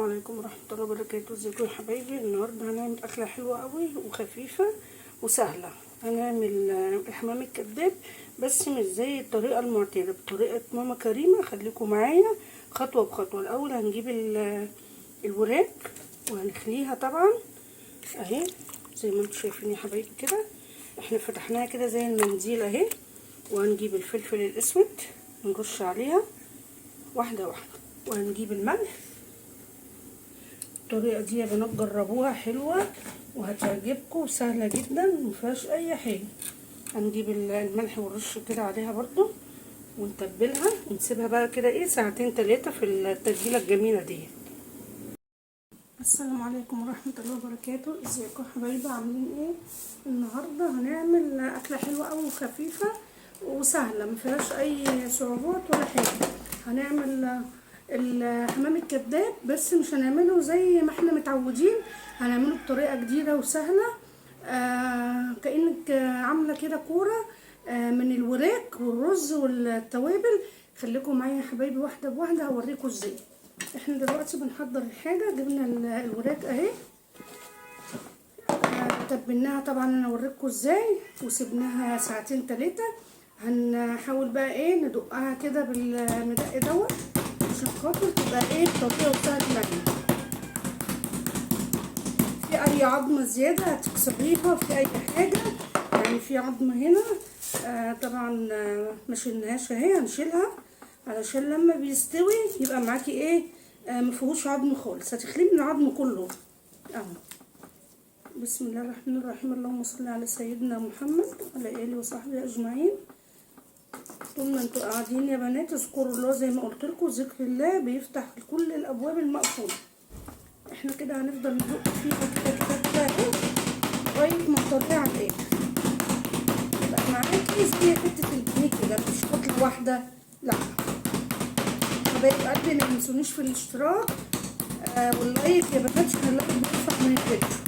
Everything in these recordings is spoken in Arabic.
السلام عليكم ورحمة الله وبركاته. ازيكم يا حبايبي؟ النهارده هنعمل اكله حلوه قوي وخفيفه وسهله. هنعمل الحمام الكداب، بس مش زي الطريقه المعتاده، بطريقه ماما كريمه. خليكم معايا خطوه بخطوه. الاول هنجيب الوراك وهنخليها طبعا اهي زي ما انتم شايفين يا حبايبي كده. احنا فتحناها كده زي المنديل اهي. وهنجيب الفلفل الاسود نرش عليها واحده واحده، وهنجيب الملح. الطريقه دي يا بنات جربوها، حلوه وهتعجبكم وسهله جدا مفيهاش اي حاجه. هنجيب الملح ونرش كده عليها برضو ونتبلها ونسيبها بقى كده ايه ساعتين 3 في التتبيله الجميله دي. السلام عليكم ورحمه الله وبركاته. ازيكم حبايبي؟ عاملين ايه؟ النهارده هنعمل اكله حلوه قوي وخفيفه وسهله مفيهاش اي صعوبات ولا حاجه. هنعمل الحمام الكداب، بس مش هنعمله زي ما احنا متعودين، هنعمله بطريقه جديده وسهله. كأنك عامله كده كوره من الوراك والرز والتوابل. خليكم معايا يا حبايبي واحده بواحده هوريكم ازاي. احنا دلوقتي بنحضر الحاجه. جبنا الوراك اهي، تبلناها طبعا انا اوريكم ازاي، وسبناها ساعتين 3. هنحاول بقى ايه ندقها كده بالمدق دوت عشان خاطر تبقى ايه بطريقه وسهله معانا. في اي عظمه زياده هتكسريها، في اي حاجه يعني في عظمه هنا طبعا ما شلناهاش اهي، هنشيلها علشان لما بيستوي يبقى معاكي ايه مفيهوش عظم خالص، هتخليه من العظم كله اهو. بسم الله الرحمن الرحيم. اللهم صل على سيدنا محمد وعلى اله وصحبه اجمعين. طول ما انتوا قاعدين يا بنات اذكروا الله زي ما قلت لكم، ذكر الله بيفتح كل الابواب المقفوله. احنا كده هنفضل ندق فيها كده كده اهو لغايه ما نطلع على الاخر. يبقى معاكي زي حته البانيه كده، مش قطعه واحده لا. حبايب قلبي ما تنسونيش في الاشتراك واللايك يا بنات عشان اللايك بيرفع من الفيديو.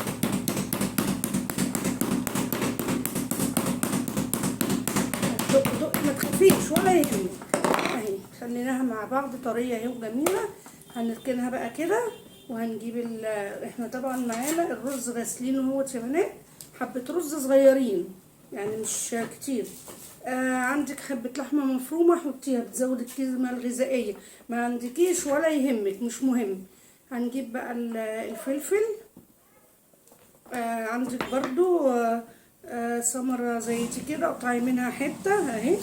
دق ما تخافيش ولا يهمك اهي. خليناها مع بعض طريه اهي وجميله. هنركنها بقى كده وهنجيب احنا طبعا معانا الرز غاسلينه اهوت يا بنات، حبه رز صغيرين يعني مش كتير. عندك حبه لحمه مفرومه حطيها بتزود القيمه الغذائيه، ما عندكيش ولا يهمك مش مهم. هنجيب بقى الفلفل. عندك برضو ثمره زيتي كده قطعي منها حته اهي،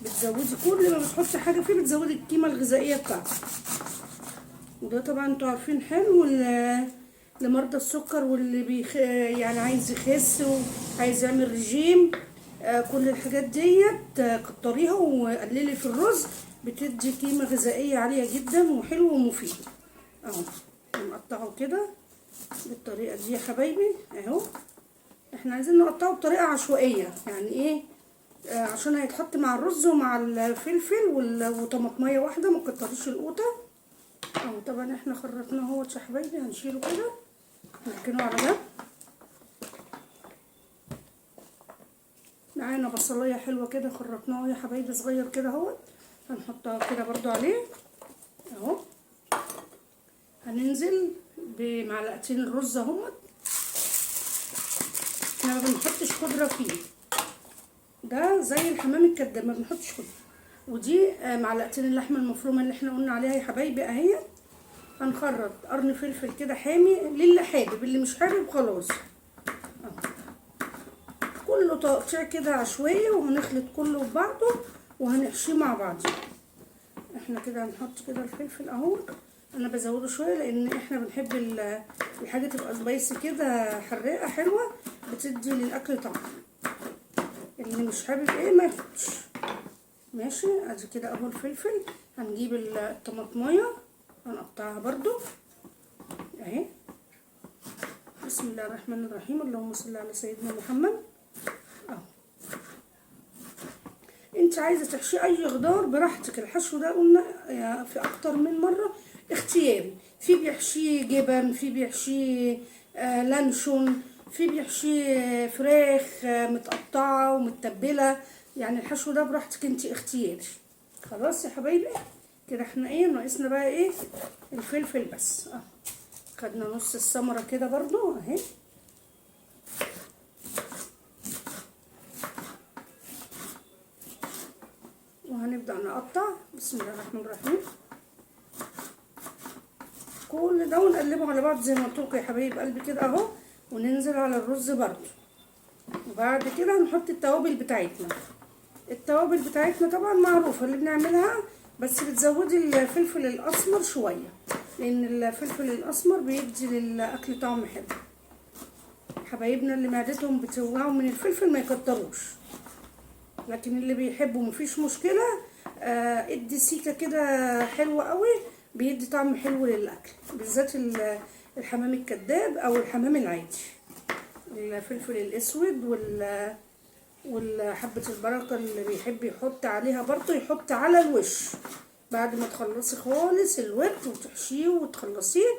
بتزودي كل ما بتحطي حاجه فيه بتزودي القيمه الغذائيه بتاعتك. وده طبعا انتوا عارفين حلو لمرضى السكر واللي يعني عايز يخس وعايز يعمل رجيم. كل الحاجات ديت كتريها وقللي في الرز، بتدي قيمه غذائيه عاليه جدا وحلو ومفيد اهو. نقطعه كده بالطريقه دي يا حبايبي اهو. احنا عايزين نقطعه بطريقه عشوائيه يعني ايه عشان هيتحط مع الرز ومع الفلفل وطماطميه واحده، ما تكتريش القوطه اهو. طبعا احنا خرطناه اهوت يا حبايبي، هنشيله كده نركنه على جنب. معانا بصلايه حلوه كده خرطناه يا حبايبي صغير كده اهوت، هنحطها كده برضو عليه اهو. هننزل بمعلقتين الرز اهوت. احنا ما بنحطش خضره فيه، ده زي الحمام الكداب ما بنحطش خضره. ودي معلقتين اللحمه المفرومه اللي احنا قلنا عليها يا حبايبي اهي. هنخرط قرن فلفل كده حامي للي حابب، اللي مش حابب خلاص اهو. كله تقطيع كده عشوائي، وهنخلط كله ببعضه وهنحشيه مع بعض. احنا كده هنحط كده الفلفل اهو، انا بزوده شويه لان احنا بنحب الحاجه تبقى سبايسي كده حراقه حلوه، بتدي للاكل طعم. اللي مش حابب ايه ما يحطش. ماشي ادي كده اهو الفلفل. هنجيب الطماطميه هنقطعها برضو اهي. بسم الله الرحمن الرحيم. اللهم صل على سيدنا محمد اهو. انت عايزه تحشي اي خضار براحتك، الحشو ده قلنا في اكتر من مره اختياري. في بيحشيه جبن، في بيحشيه لانشون، في بيحشيه فراخ متقطعه ومتبله، يعني الحشو ده براحتك انت اختياري. خلاص يا حبايبي كده احنا ايه ناقصنا بقى ايه الفلفل بس. خدنا نص الثمره كده برضو اهي. وهنبدأ نقطع. بسم الله الرحمن الرحيم. كل ده ونقلبه على بعض زي ما قلت لكم يا حبايب قلبي كده اهو. وننزل على الرز برضو. وبعد كده هنحط التوابل بتاعتنا. التوابل بتاعتنا طبعا معروفه اللي بنعملها، بس بتزودي الفلفل الاسمر شويه، لان الفلفل الاسمر بيدي للاكل طعم حلو. حبايبنا اللي معدتهم بتوجعهم من الفلفل ما يكتروش، لكن اللي بيحبوا مفيش مشكله. ادي سيكه كده حلوه قوي، بيدي طعم حلو للاكل، بالذات الحمام الكداب او الحمام العادي. الفلفل الاسود والحبة البركة اللي بيحب يحط عليها برضو يحط على الوش. بعد ما تخلصي خالص الورك وتحشيه وتخلصيه،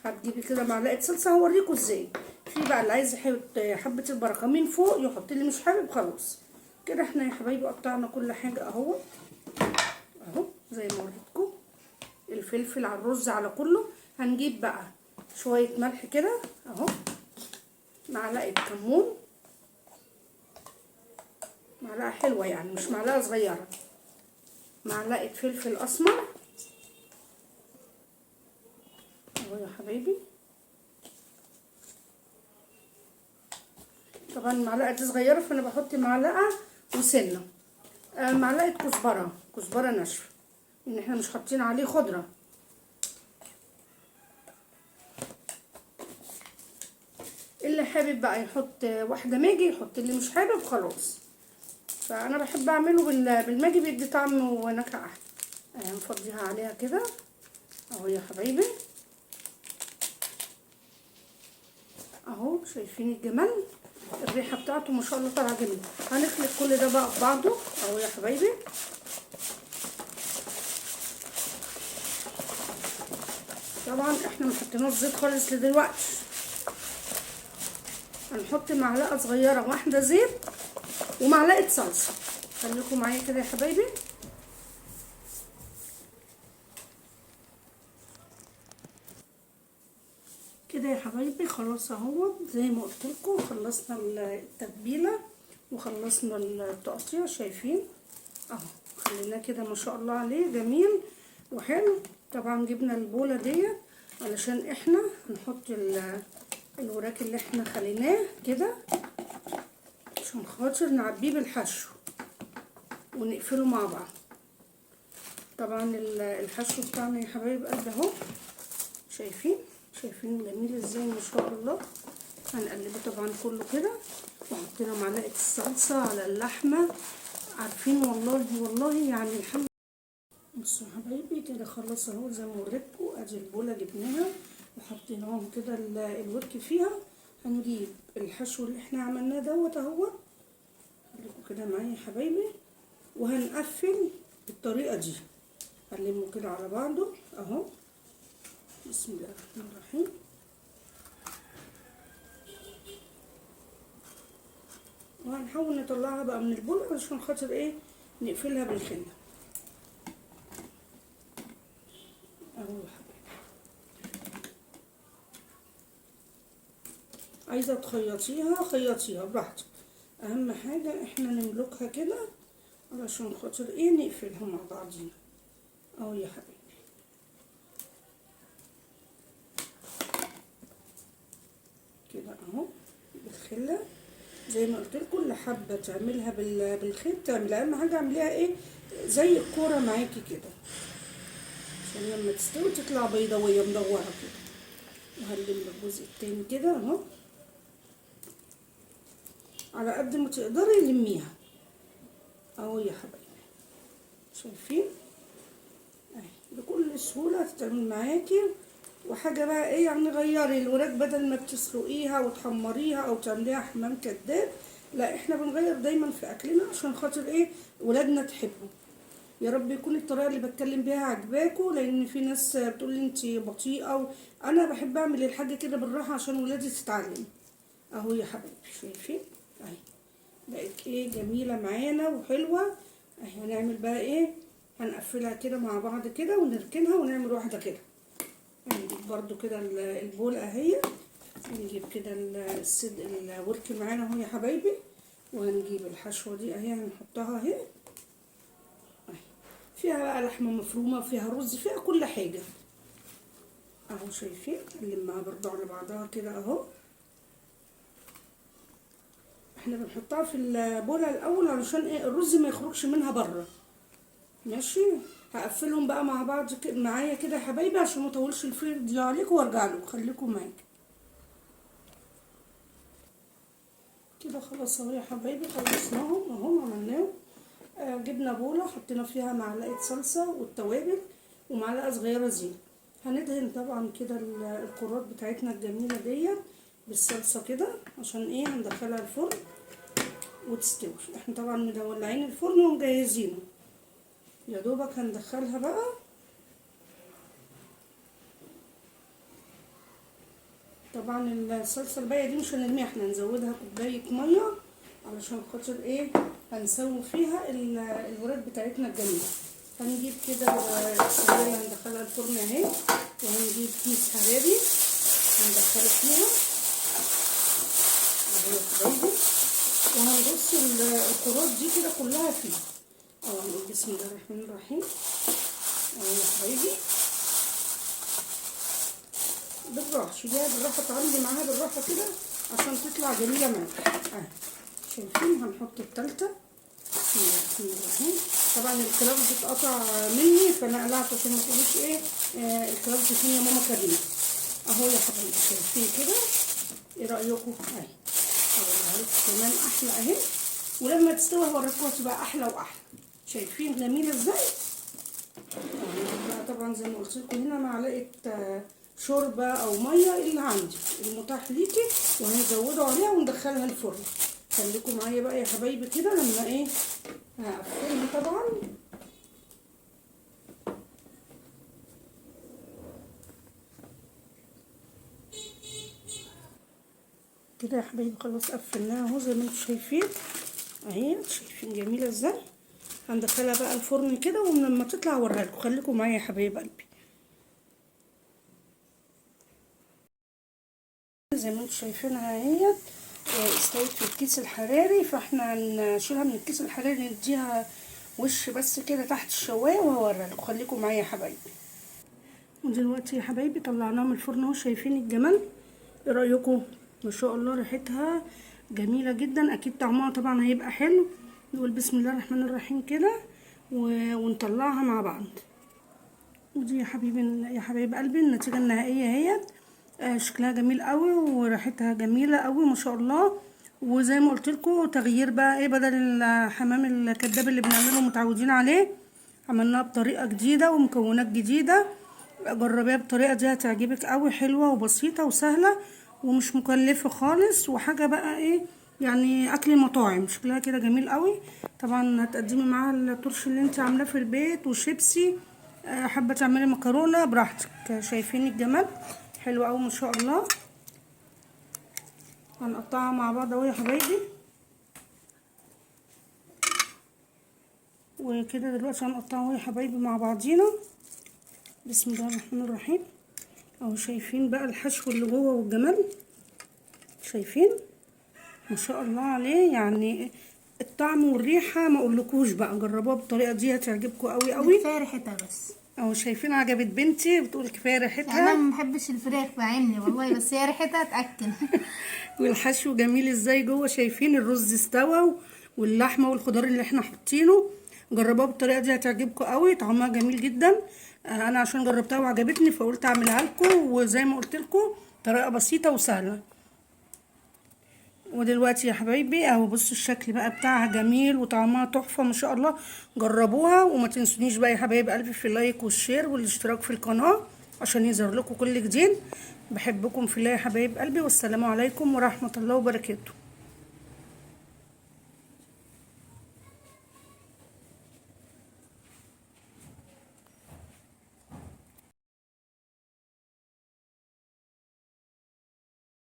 هتجيبي كده معلقة صلصة. هوريكم ازاي. في بقى اللي عايز يحط حبة البركة من فوق يحط، اللي مش حابب خلاص. كده احنا يا حبايبي قطعنا كل حاجة اهو زي ما وريتكم. الفلفل على الرز على كله. هنجيب بقى شوية ملح كده اهو، معلقة كمون، معلقة حلوة يعني مش معلقة صغيرة، معلقة فلفل اسمر اهو يا حبايبي. طبعا المعلقة دي صغيرة فانا بحط معلقة وسنة. معلقة كزبرة ناشفة، ان احنا مش حاطين عليه خضرة. اللي حابب بقى يحط واحدة ماجي يحط، اللي مش حابب خلاص. فانا بحب اعمله بالماجي، بيدي طعم ونكهة احلى. نفضيها عليها كده اهو يا حبايبي اهو. شايفين الجمال؟ الريحة بتاعته ما شاء الله طالعة جميلة. هنخلط كل ده بقى في بعضه اهو يا حبايبي. طبعا احنا ما حطيناش زيت خالص لدلوقتي. هنحط معلقة صغيرة واحدة زيت ومعلقة صلصة. خليكم معايا كده يا حبايبي. كده يا حبايبي خلاص اهو زي ما قلت لكم. خلصنا التتبيله وخلصنا التقطيع. شايفين اهو خليناه كده ما شاء الله عليه جميل وحلو. طبعا جبنا البوله ديت علشان احنا هنحط الوراك اللي احنا خليناه كده، عشان خاطر نعبيه بالحشو ونقفله مع بعض. طبعا الحشو بتاعنا يا حبايب قد اهو. شايفين جميل ازاي ما شاء الله. هنقلبه طبعا كله كده، وحطينا معلقه الصلصه على اللحمه. عارفين والله يعني الحمد. بصوا يا حبايبي كده خلاص اهو زي ما وريتكم. ادي البوله جبناها وحطيناهم كده الورك فيها. هنجيب الحشو اللي احنا عملناه دوت اهو. خليكم كده معايا يا حبايبي. وهنقفل بالطريقه دي. هنلمه كده على بعضه اهو. بسم الله الرحمن الرحيم. وهنحاول نطلعها بقى من البول علشان خاطر ايه نقفلها بالخله اهو يا حبايبي. عايزه تخيطيها خيطيها براحتك، اهم حاجه احنا نملكها كده علشان خاطر ايه نقفلها مع بعضينا اهو يا حبايبي. كده اهو بالخله زي ما قلت لكم. اللي حابه تعملها بالخيط تعملها، اهم حاجه اعمليها ايه زي الكوره معاكي كده، عشان لما تستوي تطلع بيضاويه مدوره كده. وهنلم الجزء التاني كده اهو على قد ما تقدري لميها اهو يا حبايبي. شايفين اهي بكل سهوله هتتعمل معاكي. وحاجه بقى ايه يعني غيري الوراك، بدل ما بتسلقيها وتحمريها او تعمليها حمام كداب، لا احنا بنغير دايما في اكلنا عشان خاطر ايه ولادنا تحبه. يا رب يكون الطريقه اللي بتكلم بيها عجباكم، لان في ناس بتقول لي انت بطيئه، انا بحب اعمل الحاجه كده بالراحه عشان ولادي تتعلم اهو يا حبايبي. شايفين اهي بقت ايه جميله معانا وحلوه اهي. هنعمل بقى ايه هنقفلها كده مع بعض كده ونركنها ونعمل واحده كده. هنجيب برضو كده البول اهي، نجيب كده الورك معانا اهو يا حبايبي، وهنجيب الحشوه دي اهي هنحطها اهي. فيها بقى لحمه مفرومه، فيها رز، فيها كل حاجه اهو. شايفين؟ نلمها برضو على بعضها كده اهو. احنا بنحطها في البوله الاول علشان ايه؟ الرز ما يخرجش منها بره. ماشي، هقفلهم بقى مع بعض معايا كده يا حبايبي عشان ما اطولش الفيديو عليكم وارجع لكم. خليكم معايا كده. خلاص اهو يا حبايبي، خلصناهم اهو، عملناهم. جبنا بوله حطينا فيها معلقه صلصه والتوابل ومعلقه صغيره زيت. هندهن طبعا كده الكرات بتاعتنا الجميله ديت بالصلصه كده، عشان ايه؟ هندخلها الفرن وتستوي. احنا طبعا مولعين الفرن ومجهزينه، يا دوبك هندخلها بقى. طبعا الصلصه الباقيه دي مش هنرميها، احنا هنزودها كوبايه ميه علشان خاطر ايه؟ هنسوي فيها الوراد بتاعتنا الجميله. هنجيب كده الصينيه اللي هندخلها الفرن اهي، وهنجيب كيس حراري هندخله فيها اهو يا حبايبي، وهنرص الكرات دي كده كلها فيه اهو. هنقول بسم الله الرحمن الرحيم اهو يا حبايبي، بالراحه شيليها بالراحه، اتعاملي معاها بالراحه كده عشان تطلع جميله معاك اهي. شايفين؟ هنحط التالتة. بسم الله الرحمن الرحيم. طبعا الكلام اتقطع مني فانا قلعته عشان ما تقولوش ايه الكلام فين يا ماما كريمه. اهو يا حبايبي شايفين كده؟ ايه رايكم؟ اهي اوريها لكم كمان احلى اهي، ولما تستوي هوريكم هتبقى احلى واحلى. شايفين جميله ازاي؟ طبعا زي ما قلت لكم هنا معلقه شوربه او ميه اللي عندي المتاح ليكي، وهنزوده عليها وندخلها الفرن. خليكم معايا بقى يا حبايبي كده لما ايه هقفلها طبعا. كده يا حبايبي خلاص قفلناها اهو زي ما انتم شايفين اهي. شايفين جميله ازاي؟ هندخلها بقى الفرن كده ولما تطلع اوريها لكم. خليكم معايا يا حبايب قلبي. زي ما انتم شايفينها اهي استوت في الكيس الحراري، فاحنا هنشيلها من الكيس الحراري نديها وش بس كده تحت الشوايه وهوريها لكم. خليكم معايا يا حبايبي. ودلوقتي يا حبايبي طلعناها من الفرن اهو. شايفين الجمال؟ ايه رايكم؟ ما شاء الله ريحتها جميله جدا، اكيد طعمها طبعا هيبقى حلو. نقول بسم الله الرحمن الرحيم كده ونطلعها مع بعض. ودي يا حبيبي يا حبايب قلبي النتيجه النهائيه اهي. شكلها جميل قوي وريحتها جميله قوي ما شاء الله. وزي ما قلت لكم تغيير بقى ايه، بدل الحمام الكداب اللي بنعمله متعودين عليه، عملناها بطريقه جديده ومكونات جديده. جربيها بالطريقه دي هتعجبك قوي، حلوه وبسيطه وسهله ومش مكلفه خالص، وحاجه بقى ايه يعني اكل المطاعم. شكلها كده جميل قوي. طبعا هتقدمي معاها الطرش اللي انت عاملاه في البيت وشيبسي، حابه تعملي مكرونه براحتك. شايفين الجمال؟ حلو قوي ما شاء الله. هنقطعها مع بعض اهو يا حبايبي. وكده دلوقتي هنقطعها اهو يا حبايبي مع بعضينا. بسم الله الرحمن الرحيم اهو. شايفين بقى الحشو اللي جوه والجمال؟ شايفين ما شاء الله عليه؟ يعني الطعم والريحه ما اقولكوش بقى. جربوها بالطريقه دي هتعجبكم قوي قوي. كفايه ريحتها بس اهو. شايفين؟ عجبت بنتي بتقول كفايه ريحتها. انا ما بحبش الفراخ بعيني والله، بس هي ريحتها تاكل. والحشو جميل ازاي جوه؟ شايفين الرز استوى واللحمه والخضار اللي احنا حاطينه. جربوها بالطريقه دي هتعجبكم قوي، طعمها جميل جدا. انا عشان جربتها وعجبتني فقلت اعملها لكم، وزي ما قلت لكم طريقه بسيطه وسهله. ودلوقتي يا حبايبي اهو بصوا الشكل بقى بتاعها جميل وطعمها تحفه ما شاء الله. جربوها وما تنسونيش بقى يا حبايب قلبي في اللايك والشير والاشتراك في القناه عشان يظهر لكم كل جديد. بحبكم في الله يا حبايب قلبي، والسلام عليكم ورحمه الله وبركاته.